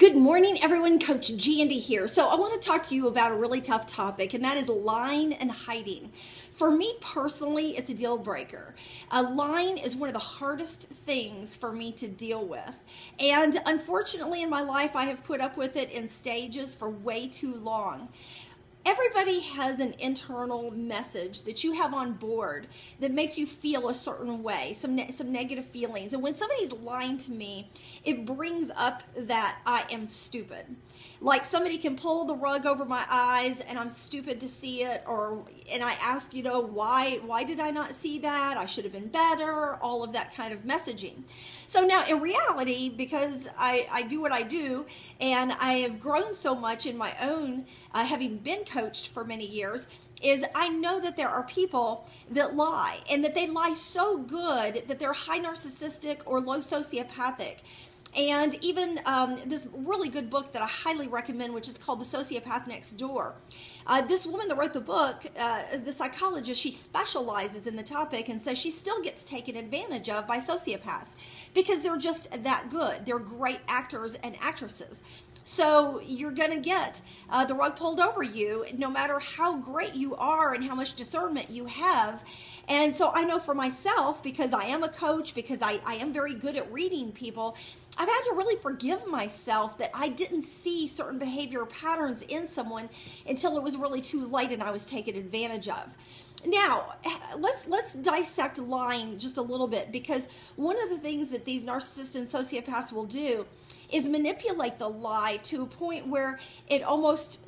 Good morning, everyone. Coach Jandy here. So I want to talk to you about a really tough topic, and that is lying and hiding. For me personally, it's a deal breaker. Lying is one of the hardest things for me to deal with. And unfortunately, in my life, I have put up with it in stages for way too long. Everybody has an internal message that you have on board that makes you feel a certain way, some negative feelings. And when somebody's lying to me, it brings up that I am stupid. Like somebody can pull the rug over my eyes and I'm stupid to see it, and I ask, why did I not see that? I should have been better, all of that kind of messaging. So now in reality, because I do what I do and I have grown so much in my own, having been coached for many years, is I know that there are people that lie, and that they lie so good that they're high narcissistic or low sociopathic. And even this really good book that I highly recommend, which is called The Sociopath Next Door. This woman that wrote the book, the psychologist, she specializes in the topic and says she still gets taken advantage of by sociopaths because they're just that good. They're great actors and actresses. So you're going to get the rug pulled over you no matter how great you are and how much discernment you have. And so I know for myself, because I am a coach, because I am very good at reading people, I've had to really forgive myself that I didn't see certain behavior patterns in someone until it was really too late and I was taken advantage of. Now, let's dissect lying just a little bit, because one of the things that these narcissists and sociopaths will do is manipulate the lie to a point where it almost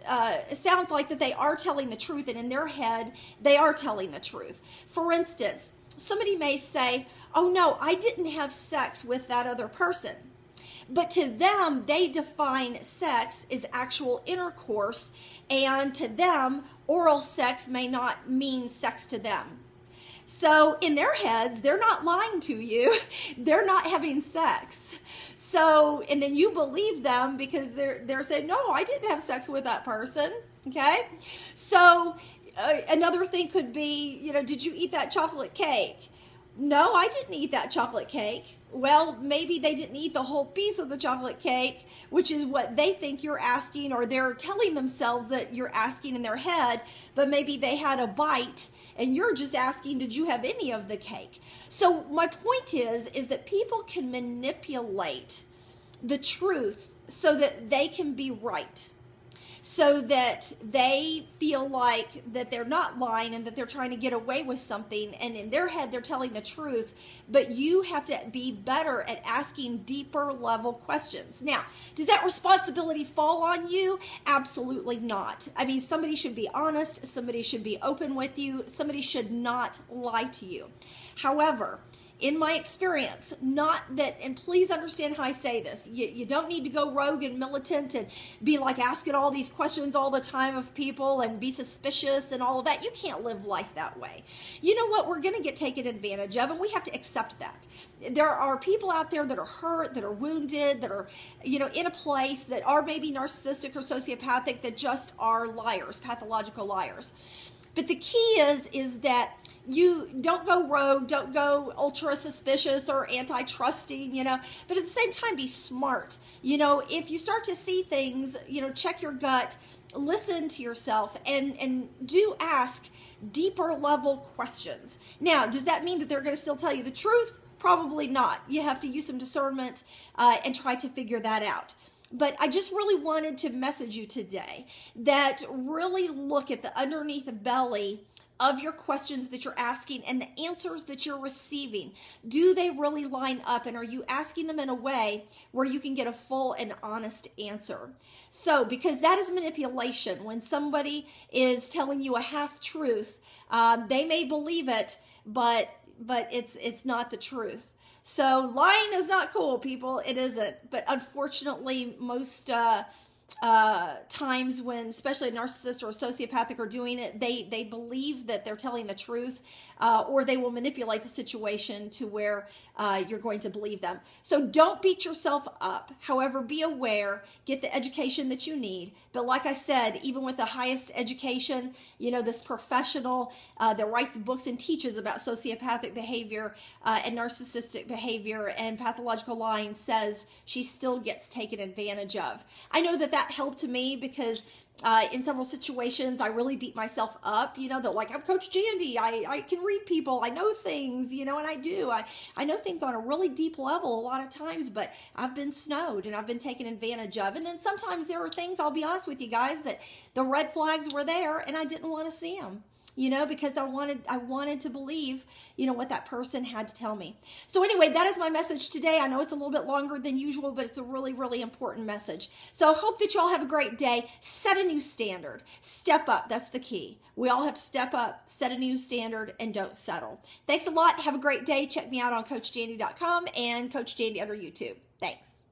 sounds like that they are telling the truth, and in their head, they are telling the truth. For instance, somebody may say, oh no, I didn't have sex with that other person. But to them, they define sex as actual intercourse, and to them, oral sex may not mean sex to them. So in their heads, they're not lying to you. They're not having sex. So, and then you believe them because they're saying, no, I didn't have sex with that person. Okay. So another thing could be, did you eat that chocolate cake? No, I didn't eat that chocolate cake. Well, maybe they didn't eat the whole piece of the chocolate cake, which is what they think you're asking, or they're telling themselves that you're asking in their head, but maybe they had a bite and you're just asking, did you have any of the cake? So my point is that people can manipulate the truth so that they can be right, so that they feel like that they're not lying and that they're trying to get away with something, and in their head they're telling the truth. But you have to be better at asking deeper level questions. Now, does that responsibility fall on you? Absolutely not. I mean, somebody should be honest, somebody should be open with you, somebody should not lie to you. However, in my experience, not that, and please understand how I say this, you don't need to go rogue and militant and be like asking all these questions all the time of people and be suspicious and all of that. You can't live life that way. You know what? We're going to get taken advantage of, and we have to accept that. There are people out there that are hurt, that are wounded, that are, in a place that are maybe narcissistic or sociopathic, that just are liars, pathological liars. But the key is that you don't go rogue, don't go ultra suspicious or anti-trusting, but at the same time, be smart. If you start to see things, check your gut, listen to yourself, and do ask deeper level questions. Now, does that mean that they're going to still tell you the truth? Probably not. You have to use some discernment and try to figure that out. But I just really wanted to message you today that really look at the underneath belly of your questions that you're asking and the answers that you're receiving. Do they really line up, and are you asking them in a way where you can get a full and honest answer? So, because that is manipulation. When somebody is telling you a half truth, they may believe it, but it's not the truth. So lying is not cool, people. It isn't. But unfortunately, most times when, especially a narcissist or a sociopathic are doing it, they believe that they're telling the truth, or they will manipulate the situation to where you're going to believe them. So don't beat yourself up. However, be aware, get the education that you need. But like I said, even with the highest education, this professional that writes books and teaches about sociopathic behavior and narcissistic behavior and pathological lying says she still gets taken advantage of. I know that helped me because in several situations I really beat myself up, that like, I'm Coach Jandy, I can read people, I know things, and I do. I know things on a really deep level a lot of times, but I've been snowed and I've been taken advantage of. And then sometimes there are things, I'll be honest with you guys, that the red flags were there and I didn't want to see them. Because I wanted to believe, what that person had to tell me. So anyway, that is my message today. I know it's a little bit longer than usual, but it's a really, really important message. So I hope that you all have a great day. Set a new standard. Step up. That's the key. We all have to step up, set a new standard, and don't settle. Thanks a lot. Have a great day. Check me out on CoachJandy.com and Coach Jandy under YouTube. Thanks.